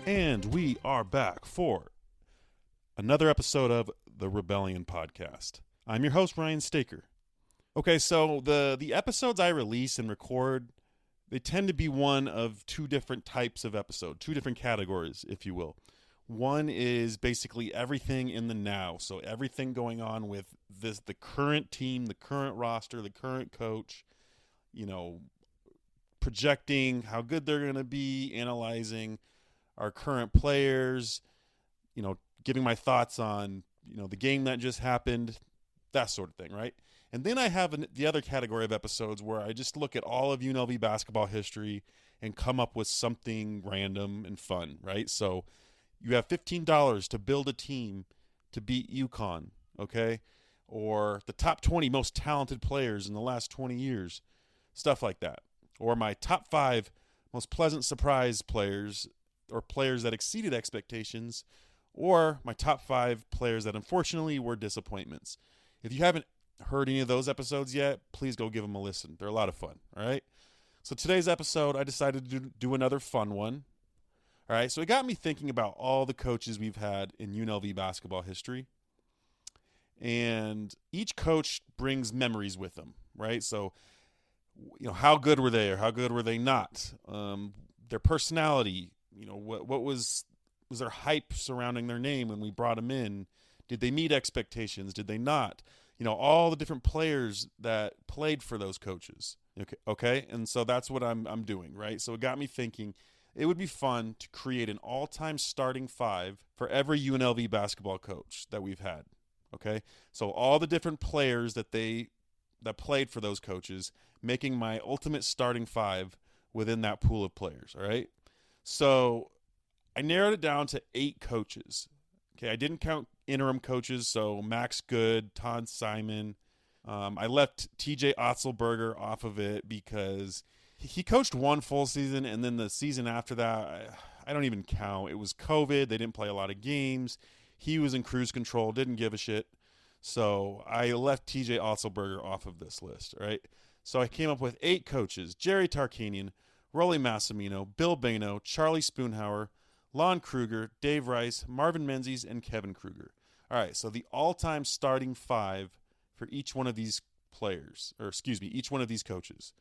And we are back for another episode of the Rebellion Podcast. I'm your host, Ryan Staker. Okay, so the episodes I release and record, they tend to be one of two different types of episode, two different categories, if you will. One is basically everything in the now, so everything going on with the current team, the current roster, the current coach, projecting how good they're going to be, analyzing our current players, giving my thoughts on, the game that just happened, that sort of thing, right? And then I have the other category of episodes where I just look at all of UNLV basketball history and come up with something random and fun, right? So you have $15 to build a team to beat UConn, okay? Or the top 20 most talented players in the last 20 years, stuff like that. Or my top 5 most pleasant surprise players, or players that exceeded expectations, or my top 5 players that unfortunately were disappointments. If you haven't heard any of those episodes yet, please go give them a listen. They're a lot of fun, all right? So today's episode, I decided to do another fun one, all right? So it got me thinking about all the coaches we've had in UNLV basketball history, and each coach brings memories with them, right? So, how good were they or how good were they not? Their personality, what was there hype surrounding their name when we brought them in? Did they meet expectations? Did they not? All the different players that played for those coaches. Okay? And so that's what I'm doing, right? So it got me thinking it would be fun to create an all-time starting 5 for every UNLV basketball coach that we've had. Okay? So all the different players that played for those coaches, making my ultimate starting 5 within that pool of players, all right? So I narrowed it down to 8 coaches. Okay, I didn't count interim coaches, so Max Good, Todd Simon. I left TJ Otzelberger off of it because he coached one full season, and then the season after that, I don't even count. It was COVID. They didn't play a lot of games. He was in cruise control, didn't give a shit. So I left TJ Otzelberger off of this list, right? So I came up with 8 coaches: Jerry Tarkanian, Rolly Massimino, Bill Bayno, Charlie Spoonhour, Lon Kruger, Dave Rice, Marvin Menzies, and Kevin Kruger. All right, so the all-time starting 5 for each one of these players, each one of these coaches.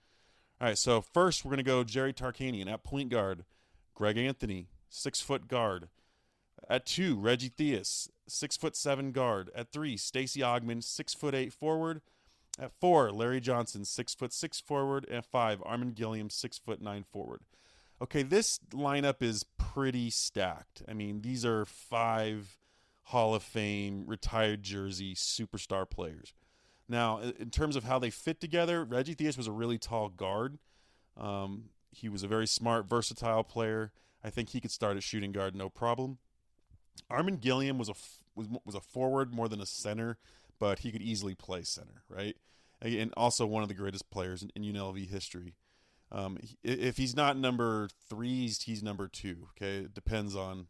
All right, so first we're going to go Jerry Tarkanian at point guard. Greg Anthony, 6-foot guard. At 2, Reggie Theus, 6'7" guard. At 3, Stacey Ogman, 6'8" forward. At 4, Larry Johnson, 6'6" forward. And 5, Armin Gilliam, 6'9" forward. Okay, this lineup is pretty stacked. I mean, these are 5 Hall of Fame, retired jersey, superstar players. Now, in terms of how they fit together, Reggie Theus was a really tall guard. He was a very smart, versatile player. I think he could start at shooting guard, no problem. Armin Gilliam was a forward more than a center, but he could easily play center, right? And also one of the greatest players in UNLV history. If he's not number 3, he's number 2. Okay, it depends on,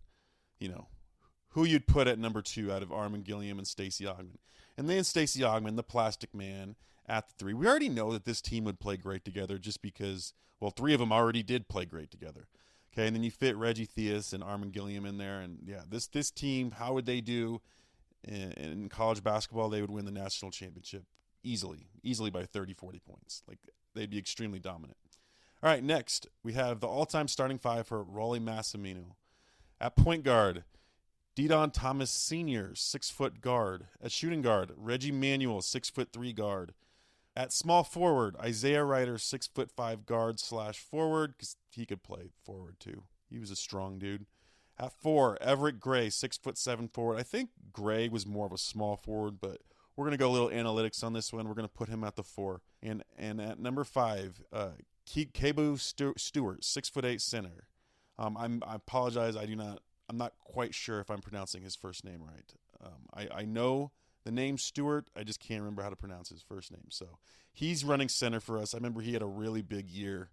who you'd put at number 2 out of Armin Gilliam and Stacey Ogman. And then Stacey Ogman, the plastic man, at the 3. We already know that this team would play great together just because, 3 of them already did play great together. Okay, and then you fit Reggie Theus and Armin Gilliam in there, and yeah, this team, how would they do in college basketball? They would win the national championship easily by 30, 40 points. Like, they'd be extremely dominant. All right, next, we have the all-time starting 5 for Rolly Massimino. At point guard, Didon Thomas Sr., 6-foot guard. At shooting guard, Reggie Manuel, 6'3" guard. At small forward, Isaiah Ryder, 6'5" guard / forward, because he could play forward too. He was a strong dude. At 4, Everett Gray, 6'7" forward. I think Gray was more of a small forward, but we're going to go a little analytics on this one. We're going to put him at the 4. And at number 5, Kebu Stewart, 6'8" center. I apologize. I'm not quite sure if I'm pronouncing his first name right. I know the name Stewart. I just can't remember how to pronounce his first name. So he's running center for us. I remember he had a really big year.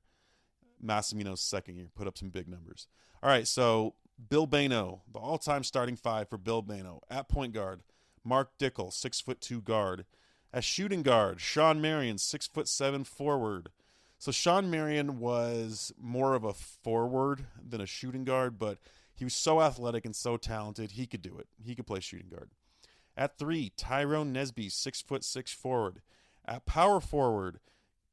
Massimino's second year, put up some big numbers. All right, so Bill Bayno, the all-time starting 5 for Bill Bayno. At point guard, Mark Dickel, 6'2" guard. At shooting guard, Sean Marion, 6'7" forward. So Sean Marion was more of a forward than a shooting guard, but He was so athletic and so talented. He could do it. He could play shooting guard. At 3, Tyrone Nesby, 6'6" forward. At power forward,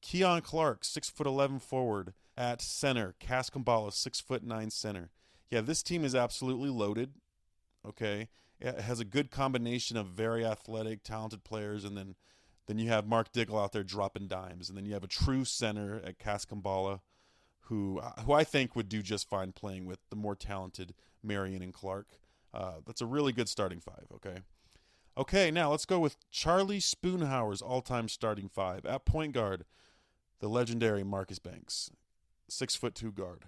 Keon Clark, 6'11" forward. At center, Cass Kumbala, 6'9" center. Yeah, this team is absolutely loaded. Okay, it has a good combination of very athletic, talented players, and then you have Mark Diggle out there dropping dimes, and then you have a true center at Cass Kumbala, who I think would do just fine playing with the more talented Marion and Clark. That's a really good starting 5. Okay, now let's go with Charlie Spoonhour's all-time starting 5. At point guard, the legendary Marcus Banks, 6'2" guard.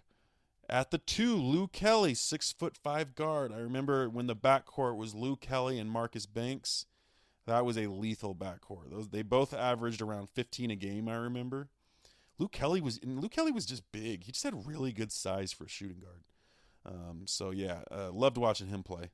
At the 2, Lou Kelly, 6'5" guard. I remember when the backcourt was Lou Kelly and Marcus Banks. That was a lethal backcourt. They both averaged around 15 a game, I remember. Lou Kelly was just big. He just had really good size for a shooting guard. Loved watching him play.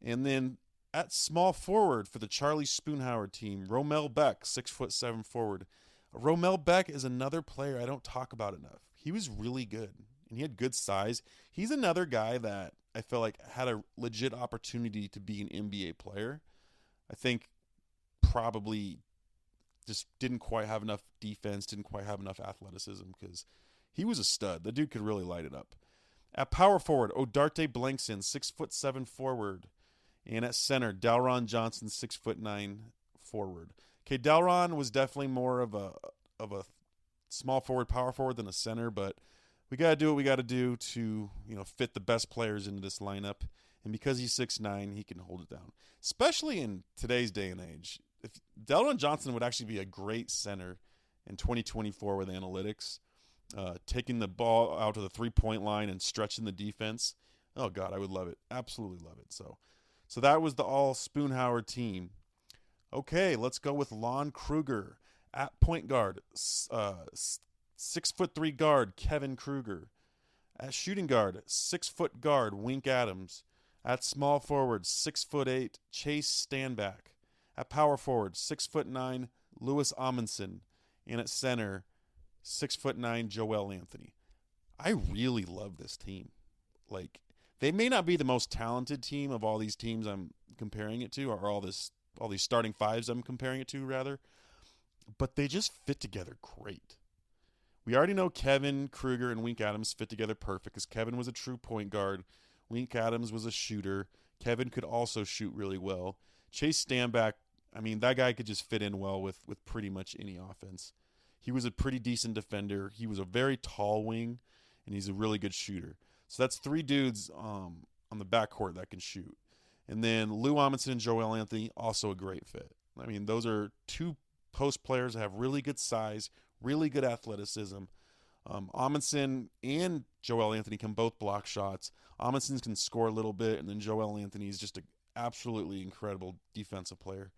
And then at small forward for the Charlie Spoonhour team, Romel Beck, 6'7" forward. Romel Beck is another player I don't talk about enough. He was really good, and he had good size. He's another guy that I feel like had a legit opportunity to be an NBA player. I think probably just didn't quite have enough defense, didn't quite have enough athleticism, because he was a stud. The dude could really light it up. At power forward, Odarte Blankson, 6'7" forward. And at center, Dalron Johnson, 6'9" forward. Okay, Dalron was definitely more of a small forward, power forward than a center, but we got to do what we got to do to, fit the best players into this lineup. And because he's 6'9", he can hold it down, especially in today's day and age. If Dalron Johnson would actually be a great center in 2024 with analytics, taking the ball out to the three-point line and stretching the defense. Oh, God, I would love it. Absolutely love it. So that was the all Spoonhour team. Okay, let's go with Lon Kruger. At point guard, 6'3" guard, Kevin Kruger. At shooting guard, 6-foot guard, Wink Adams. At small forward, 6'8", Chase Standback. At power forward, 6'9", Louis Amundsen. And at center, 6'9", Joel Anthony. I really love this team. They may not be the most talented team of all these teams I'm comparing it to, or all these starting 5s I'm comparing it to, rather. But they just fit together great. We already know Kevin Kruger and Wink Adams fit together perfect, because Kevin was a true point guard. Wink Adams was a shooter. Kevin could also shoot really well. Chase Standback, that guy could just fit in well with pretty much any offense. He was a pretty decent defender. He was a very tall wing, and he's a really good shooter. So that's 3 dudes on the backcourt that can shoot. And then Lou Amundsen and Joel Anthony, also a great fit. Those are 2 post players that have really good size, really good athleticism. Amundsen and Joel Anthony can both block shots. Amundsen can score a little bit, and then Joel Anthony is just an absolutely incredible defensive player,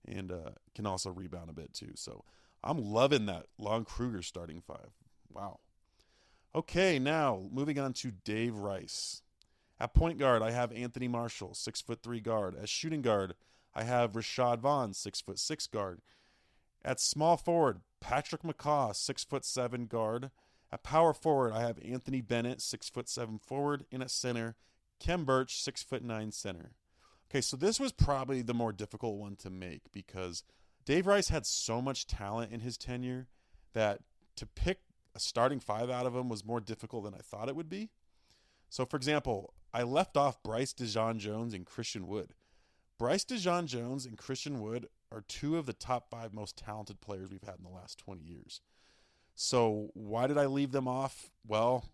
and can also rebound a bit too. So I'm loving that Lon Kruger starting 5. Wow. Okay, now moving on to Dave Rice. At point guard, I have Anthony Marshall, 6'3" guard. As shooting guard, I have Rashad Vaughn, 6'6" guard. At small forward, Patrick McCaw, 6'7" guard. At power forward, I have Anthony Bennett, 6'7" forward. And at center, Kem Birch, 6'9" center. Okay, so this was probably the more difficult one to make, because Dave Rice had so much talent in his tenure that to pick a starting 5 out of him was more difficult than I thought it would be. So, for example, I left off Bryce DeJean-Jones and Christian Wood. Bryce DeJean-Jones and Christian Wood are 2 of the top 5 most talented players we've had in the last 20 years. So why did I leave them off? Well,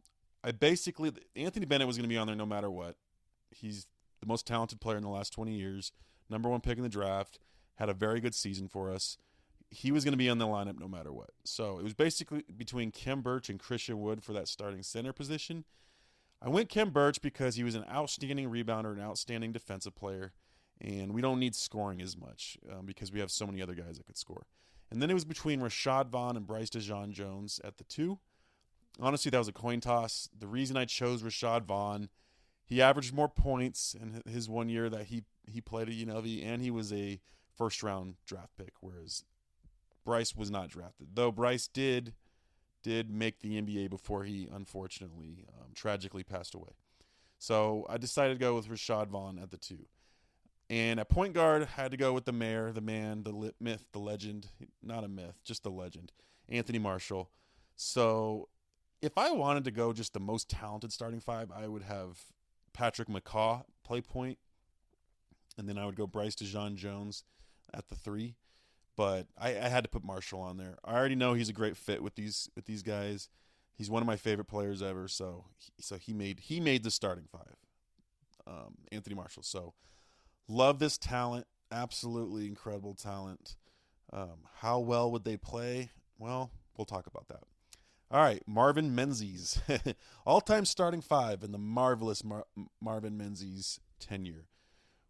Anthony Bennett was going to be on there no matter what. He's the most talented player in the last 20 years, number 1 pick in the draft, had a very good season for us. He was going to be on the lineup no matter what. So it was basically between Kem Birch and Christian Wood for that starting center position. I went Kem Birch because he was an outstanding rebounder, an outstanding defensive player, and we don't need scoring as much because we have so many other guys that could score. And then it was between Rashad Vaughn and Bryce DeJean-Jones at the 2. Honestly, that was a coin toss. The reason I chose Rashad Vaughn, he averaged more points in his 1 year that he played at UNLV, and he was a first-round draft pick, whereas Bryce was not drafted. Though Bryce did make the NBA before he unfortunately tragically passed away. So I decided to go with Rashad Vaughn at the 2. And at point guard, I had to go with the mayor, the man, the myth, the legend. Not a myth, just the legend. Anthony Marshall. So if I wanted to go just the most talented starting 5, I would have Patrick McCaw play point. And then I would go Bryce DeJean-Jones at the 3. But I had to put Marshall on there. I already know he's a great fit with these guys. He's one of my favorite players ever. So he made the starting 5. Anthony Marshall. So love this talent. Absolutely incredible talent. How well would they play? Well, we'll talk about that. All right, Marvin Menzies. All-time starting 5 in the marvelous Marvin Menzies tenure.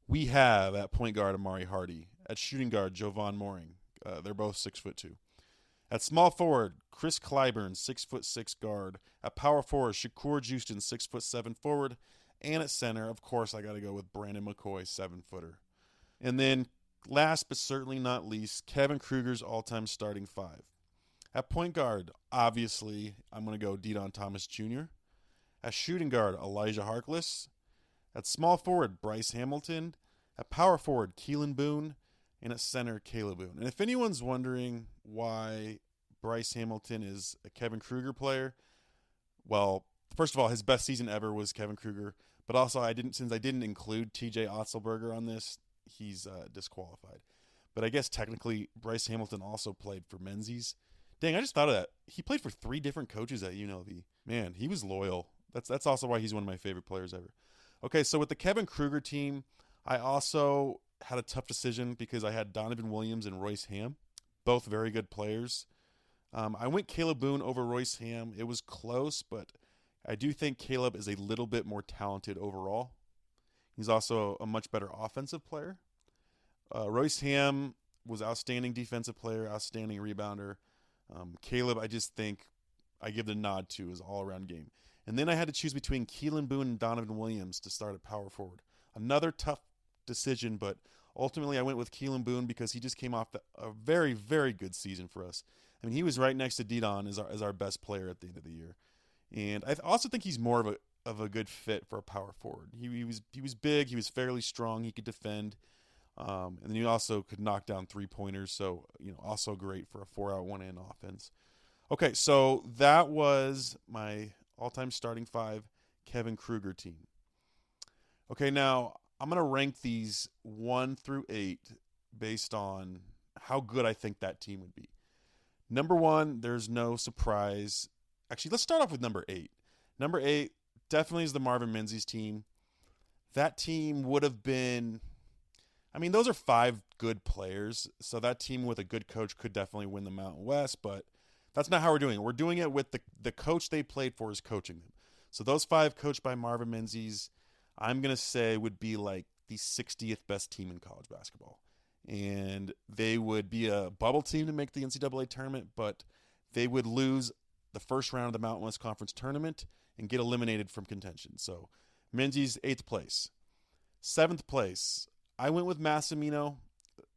We have at point guard Amari Hardy. At shooting guard, Jovan Mooring. They're both 6'2". At small forward, Chris Clyburn, 6'6" guard. At power forward, Shakur Houston, 6'7" forward. And at center, of course, I got to go with Brandon McCoy, 7-footer. And then, last but certainly not least, Kevin Kruger's all-time starting 5. At point guard, obviously, I'm going to go Dedan Thomas Jr. At shooting guard, Elijah Harkless. At small forward, Bryce Hamilton. At power forward, Keelan Boone. And at center, Caleb Boone. And if anyone's wondering why Bryce Hamilton is a Kevin Kruger player, well, first of all, his best season ever was Kevin Kruger. But also, since I didn't include TJ Otzelberger on this, he's disqualified. But I guess technically, Bryce Hamilton also played for Menzies. Dang, I just thought of that. He played for 3 different coaches at UNLV. Man, he was loyal. That's also why he's one of my favorite players ever. Okay, so with the Kevin Kruger team, I also had a tough decision because I had Donovan Williams and Royce Ham, both very good players. I went Caleb Boone over Royce Ham. It was close, but I do think Caleb is a little bit more talented overall. He's also a much better offensive player. Royce Ham was outstanding defensive player, outstanding rebounder. Caleb, I just think I give the nod to his all-around game. And then I had to choose between Keelan Boone and Donovan Williams to start at power forward. Another tough decision, but ultimately I went with Keelan Boone because he just came off a very, very good season for us. I mean, he was right next to Dedan as our best player at the end of the year. And I also think he's more of a good fit for a power forward. He was big, he was fairly strong, he could defend. And then he also could knock down 3-pointers, so also great for a 4-out 1-in offense. Okay, so that was my all-time starting 5 Kevin Kruger team. Okay, now I'm going to rank these 1 through 8 based on how good I think that team would be. Number 1, there's no surprise. Actually, let's start off with number 8. Number 8 definitely is the Marvin Menzies team. That team would have been... I mean, those are 5 good players, so that team with a good coach could definitely win the Mountain West, but that's not how we're doing it. We're doing it with the coach they played for is coaching them. So those 5 coached by Marvin Menzies, I'm going to say would be like the 60th best team in college basketball. And they would be a bubble team to make the NCAA tournament, but they would lose the first round of the Mountain West Conference tournament and get eliminated from contention. So Menzies, 8th place. 7th place, I went with Massimino,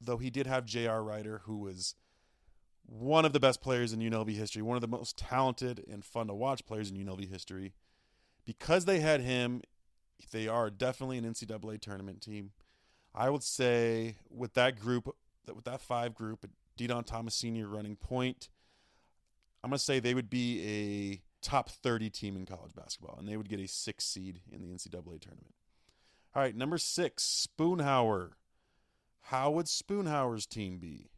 though he did have J.R. Ryder, who was one of the best players in UNLV history, one of the most talented and fun to watch players in UNLV history. Because they had him, they are definitely an NCAA tournament team. I would say with that group, with that 5 group, Dedan Thomas Sr. running point, I'm going to say they would be a top 30 team in college basketball, and they would get a 6th seed in the NCAA tournament. All right, number 6, Spoonhour. How would Spoonhour's team be?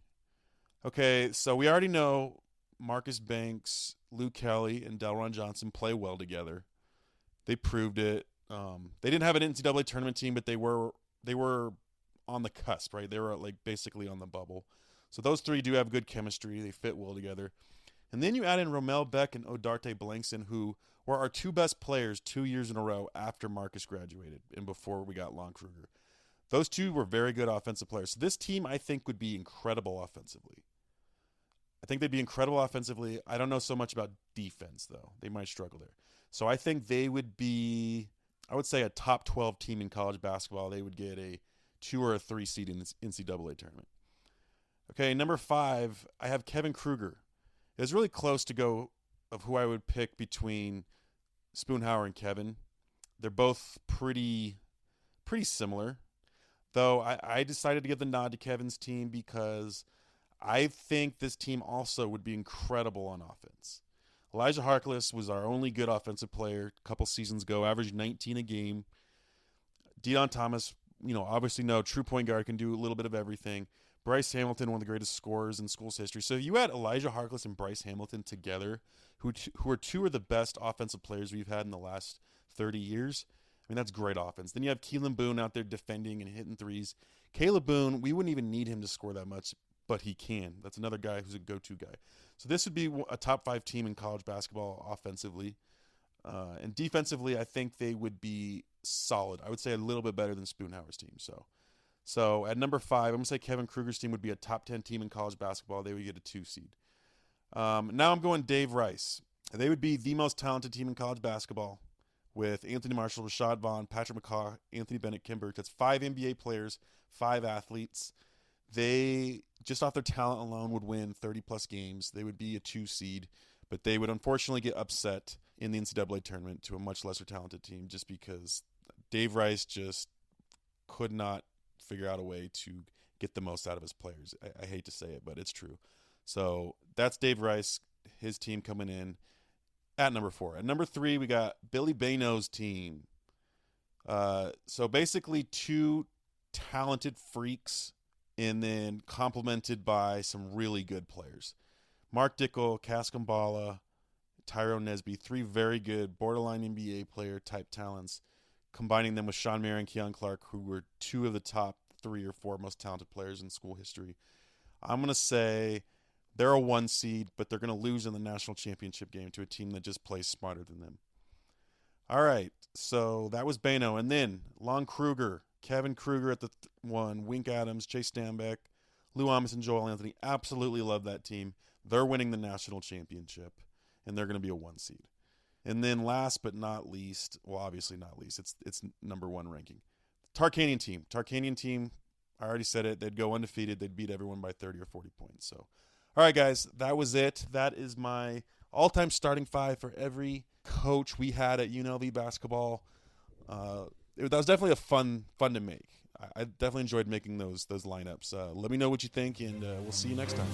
Okay, so we already know Marcus Banks, Luke Kelly, and Delron Johnson play well together. They proved it. They didn't have an NCAA tournament team, but they were on the cusp, right? They were like basically on the bubble. So those 3 do have good chemistry. They fit well together. And then you add in Romel Beck and Odarte Blankson, who were our 2 best players 2 years in a row after Marcus graduated and before we got Lon Kruger. Those 2 were very good offensive players. So this team, I think, would be incredible offensively. I think they'd be incredible offensively. I don't know so much about defense, though. They might struggle there. So I think they would be, I would say, a top 12 team in college basketball. They would get a 2 or a 3 seed in this NCAA tournament. Okay, number 5, I have Kevin Kruger. It was really close to go of who I would pick between Spoonhour and Kevin. They're both pretty similar. Though I decided to give the nod to Kevin's team because I think this team also would be incredible on offense. Elijah Harkless was our only good offensive player a couple seasons ago, averaged 19 a game. Deon Thomas, obviously no true point guard, can do a little bit of everything. Bryce Hamilton, one of the greatest scorers in school's history. So you had Elijah Harkless and Bryce Hamilton together, who are two of the best offensive players we've had in the last 30 years. I mean, that's great offense. Then you have Keelan Boone out there defending and hitting threes. Caleb Boone, we wouldn't even need him to score that much, but he can. That's another guy who's a go-to guy. So this would be a top 5 team in college basketball offensively. And defensively, I think they would be solid. I would say a little bit better than Spoonhour's team. So at number 5, I'm going to say Kevin Kruger's team would be a top 10 team in college basketball. They would get a 2 seed. Now I'm going Dave Rice. They would be the most talented team in college basketball with Anthony Marshall, Rashad Vaughn, Patrick McCaw, Anthony Bennett, Kim Burke. That's 5 NBA players, 5 athletes. They, just off their talent alone, would win 30-plus games. They would be a 2 seed, but they would unfortunately get upset in the NCAA tournament to a much lesser talented team just because Dave Rice just could not figure out a way to get the most out of his players. I hate to say it, but it's true. So that's Dave Rice, his team coming in at number 4. At number 3, we got Billy Bayno's team. So basically 2 talented freaks and then complemented by some really good players. Mark Dickel, Cass Gambala, Tyrone Nesby, 3 very good borderline NBA player type talents, combining them with Sean Mayer and Keon Clark, who were 2 of the top 3 or 4 most talented players in school history. I'm going to say they're a 1 seed, but they're going to lose in the national championship game to a team that just plays smarter than them. All right, so that was Bayno. And then Lon Kruger, Kevin Kruger at the 1, Wink Adams, Chase Stambeck, Lou Amos, and Joel Anthony. Absolutely love that team. They're winning the national championship, and they're going to be a 1 seed. And then last but not least, well, obviously not least, it's number 1 ranking. Tarkanian team, I already said it. They'd go undefeated. They'd beat everyone by 30 or 40 points. So, all right, guys, that was it. That is my all-time starting 5 for every coach we had at UNLV basketball. That was definitely fun to make. I definitely enjoyed making those lineups. Let me know what you think, and we'll see you next time.